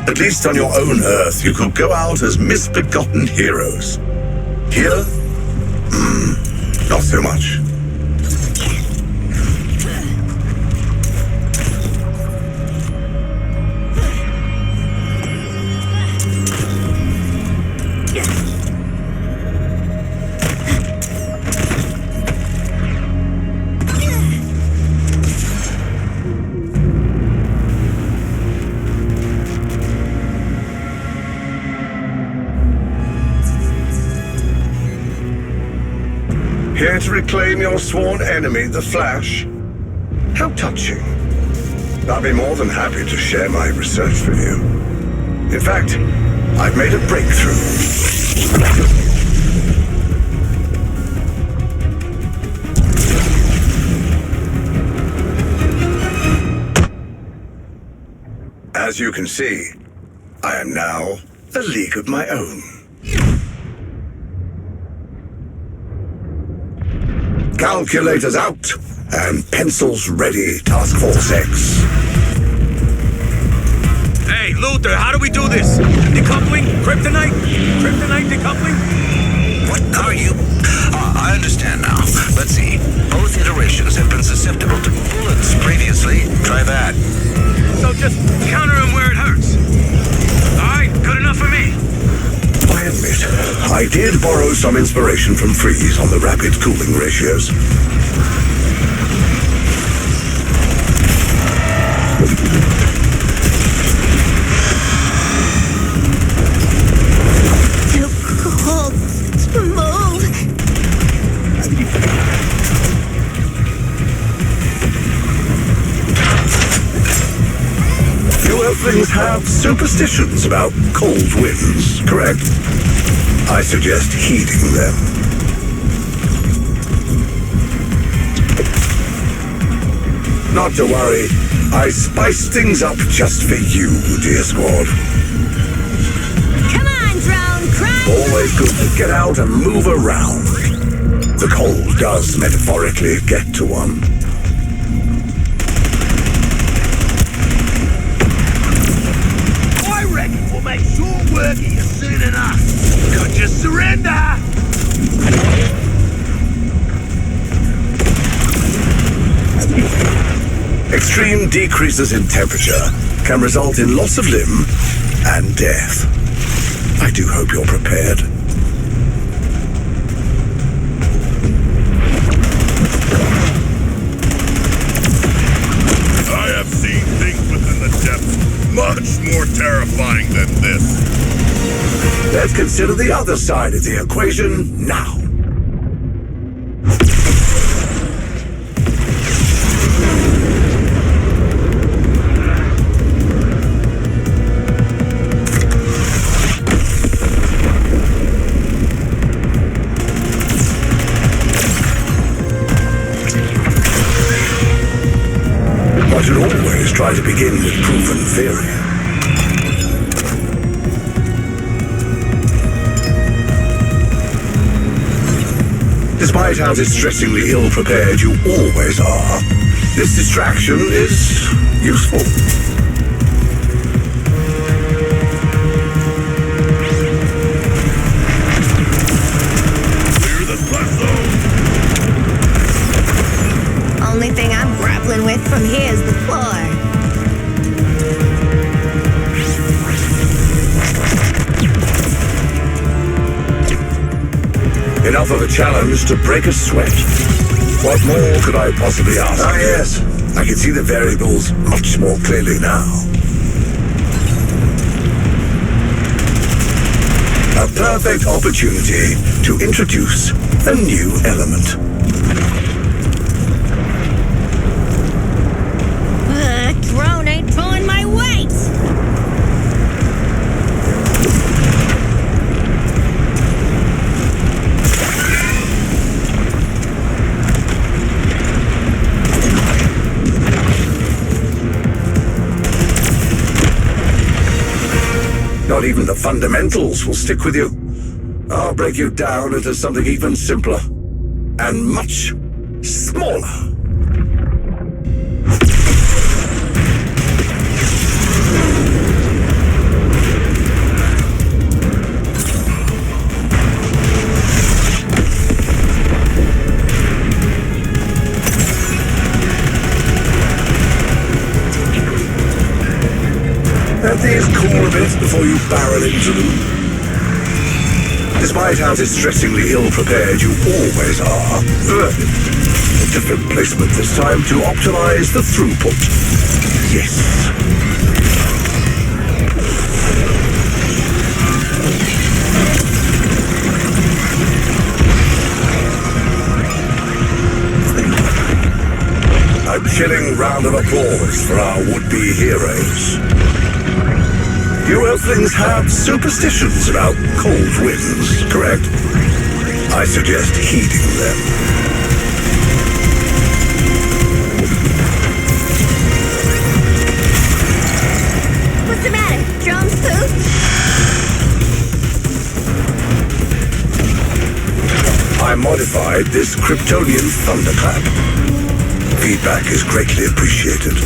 At least on your own Earth, you could go out as misbegotten heroes. Here? Not so much. Here to reclaim your sworn enemy, the Flash? How touching. I'll be more than happy to share my research with you. In fact, I've made a breakthrough. As you can see, I am now a league of my own. Calculators out, and pencils ready, Task Force X. Hey, Luther, how do we do this? Decoupling? Kryptonite? Kryptonite decoupling? What are you? I understand now. Let's see. Both iterations have been susceptible to bullets previously. Try that. So just counter him where it hurts. Alright, good enough for me. I admit, I did borrow some inspiration from Freeze on the rapid cooling ratios. Too cold to move. You Earthlings have superstitions about cold winds, correct? I suggest heeding them. Not to worry, I spiced things up just for you, dear squad. Come on, drone, cry. Always good to get out and move around. The cold does metaphorically get to one. I reckon we'll make short work of you soon enough. Could you surrender? Extreme decreases in temperature can result in loss of limb and death. I do hope you're prepared. I have seen things within the depths much more terrifying than this. Let's consider the other side of the equation now. I should always try to begin with proven theory. Despite how distressingly ill-prepared you always are, this distraction is useful. Clear the blast zone! Only thing I'm grappling with from here is the floor. Enough of a challenge to break a sweat. What more could I possibly ask? Ah, yes. I can see the variables much more clearly now. A perfect opportunity to introduce a new element. Drone ain't pulling my weight. Not even the fundamentals will stick with you. I'll break you down into something even simpler and much smaller. these cool a bit before you barrel into them. Despite how distressingly ill-prepared you always are, a different placement this time to optimize the throughput. Yes. A chilling round of applause for our would-be heroes. You Earthlings have superstitions about cold winds, correct? I suggest heeding them. What's the matter? Drones poop? I modified this Kryptonian thunderclap. Feedback is greatly appreciated.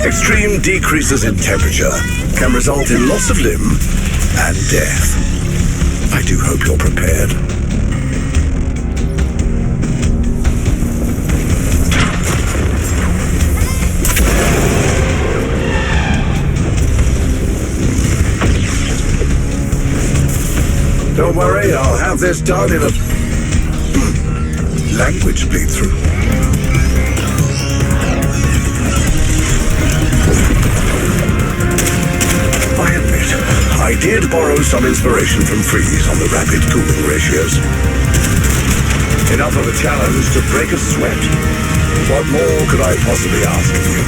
Extreme decreases in temperature can result in loss of limb and death. I do hope you're prepared. Don't worry, I'll have this done in a language bleed through. I admit, I did borrow some inspiration from Freeze on the rapid cooling ratios. Enough of a challenge to break a sweat. What more could I possibly ask of you?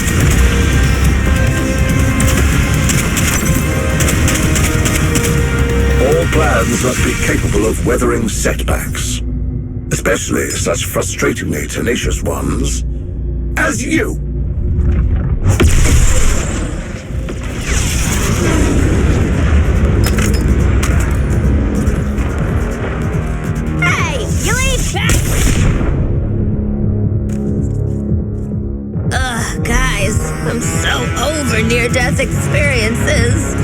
All plans must be capable of weathering setbacks, especially such frustratingly tenacious ones as you. Hey, you ain't back! Ugh, guys, I'm so over near-death experiences.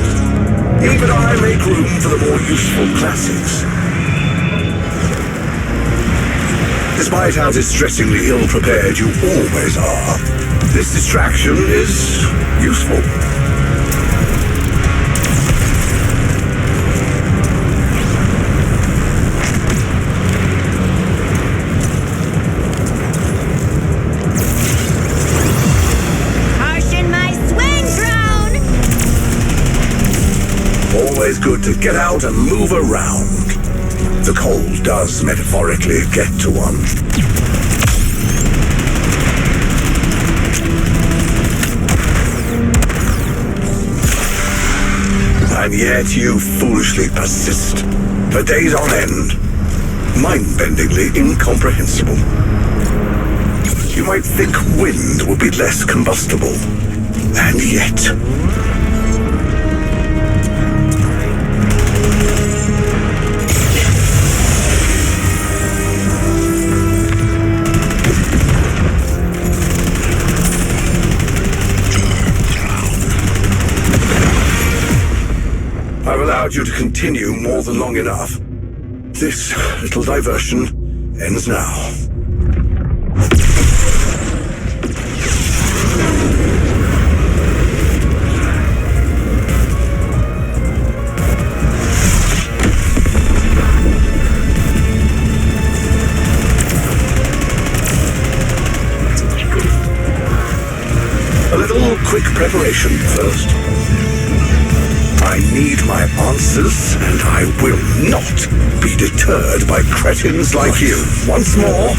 Even I make room for the more useful classics. Despite how distressingly ill-prepared you always are, this distraction is useful. Caution my swing drone! Always good to get out and move around. The cold does metaphorically get to one. And yet you foolishly persist, for days on end. Mind-bendingly incomprehensible. You might think wind would be less combustible, and yet... I've allowed you to continue more than long enough. This little diversion ends now. A little quick preparation first. I need my answers, and I will not be deterred by cretins like you. Once more,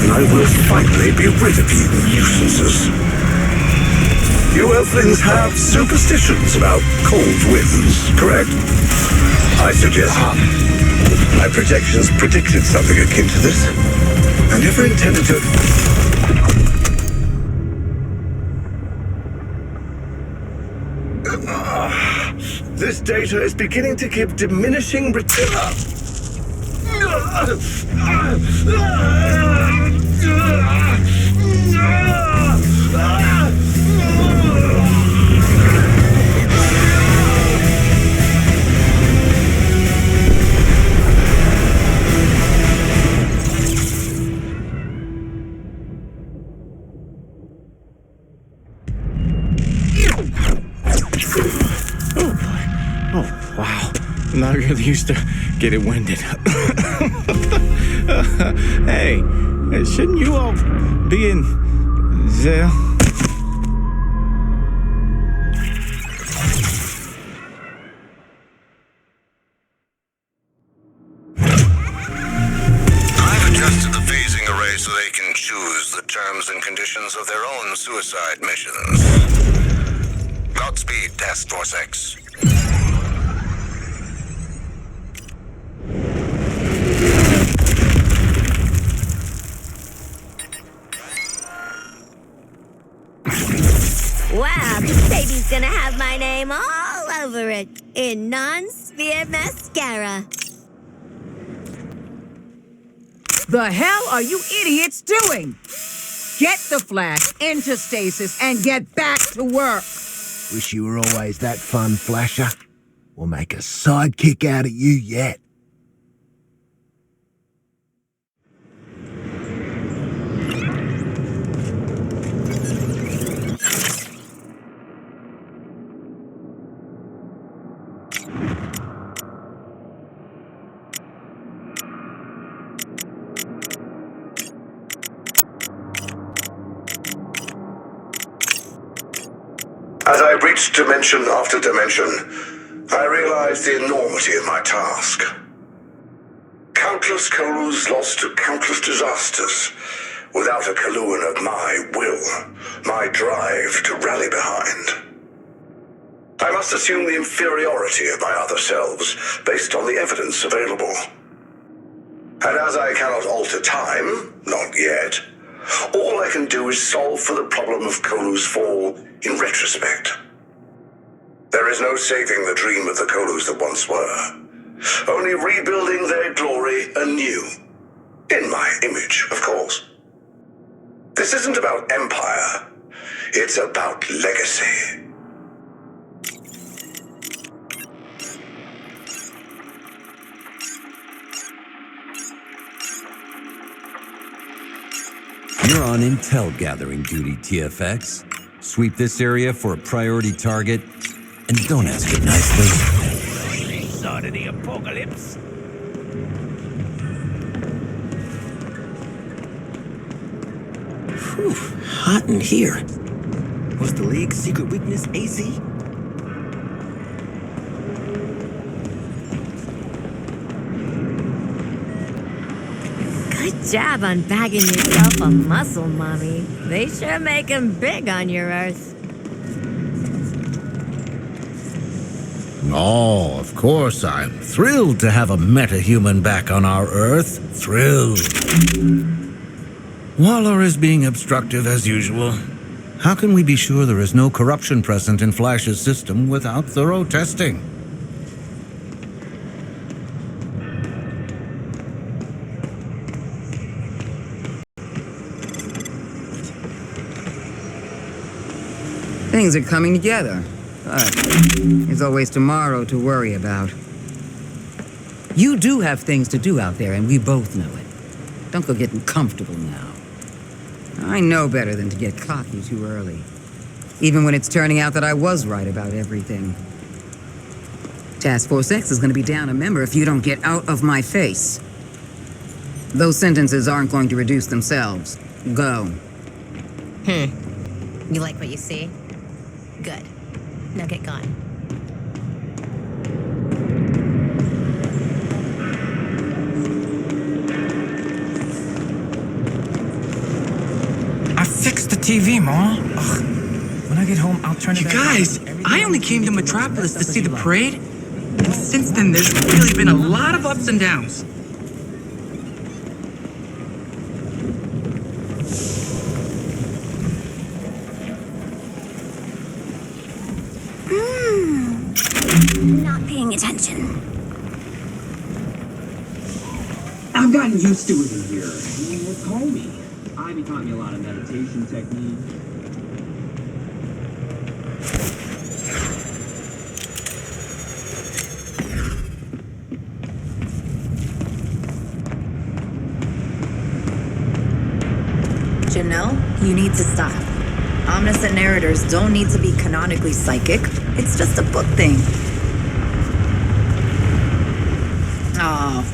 and I will finally be rid of you nuisances. You Earthlings have superstitions about cold winds, correct? I suggest... My projections predicted something akin to this. I never intended to... This data is beginning to give diminishing return. I really used to get it winded. Hey, shouldn't you all be in jail? I've adjusted the phasing array so they can choose the terms and conditions of their own suicide missions. Godspeed, Task Force X. Wow, this baby's gonna have my name all over it in non-sphere mascara. The hell are you idiots doing? Get the Flash into stasis and get back to work. Wish you were always that fun, Flasher. We'll make a sidekick out of you yet. As I reached dimension after dimension, I realized the enormity of my task. Countless Kolus lost to countless disasters, without a Kaluan of my will, my drive to rally behind. I must assume the inferiority of my other selves, based on the evidence available. And as I cannot alter time, not yet, all I can do is solve for the problem of Kolus' fall in retrospect. There is no saving the dream of the Kolus that once were, only rebuilding their glory anew. In my image, of course. This isn't about empire, it's about legacy. You're on intel gathering duty, TFX. Sweep this area for a priority target, and don't ask it nicely. Start of the apocalypse. Whew, hot in here. Was the League's secret weakness AC? Good job on bagging yourself a muscle, Mommy. They sure make 'em big on your Earth. Oh, of course, I'm thrilled to have a metahuman back on our Earth. Thrilled. Waller is being obstructive as usual. How can we be sure there is no corruption present in Flash's system without thorough testing? Things are coming together, but there's always tomorrow to worry about. You do have things to do out there, and we both know it. Don't go getting comfortable now. I know better than to get cocky too early. Even when it's turning out that I was right about everything. Task Force X is going to be down a member if you don't get out of my face. Those sentences aren't going to reduce themselves. Go. You like what you see? Good. Now get gone. I fixed the TV, Ma. Ugh. When I get home, I'll turn it back on. You guys, I only came to Metropolis to see the parade. And since then, there's really been a lot of ups and downs. Not paying attention. I've gotten used to it in here. It's homey. Ivy taught me a lot of meditation techniques. Janelle, you need to stop. Omniscient narrators don't need to be canonically psychic. It's just a book thing. Oh,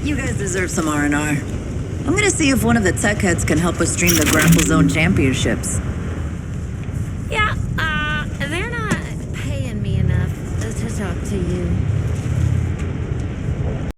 you guys deserve some R&R. I'm gonna see if one of the tech heads can help us stream the Grapple Zone Championships.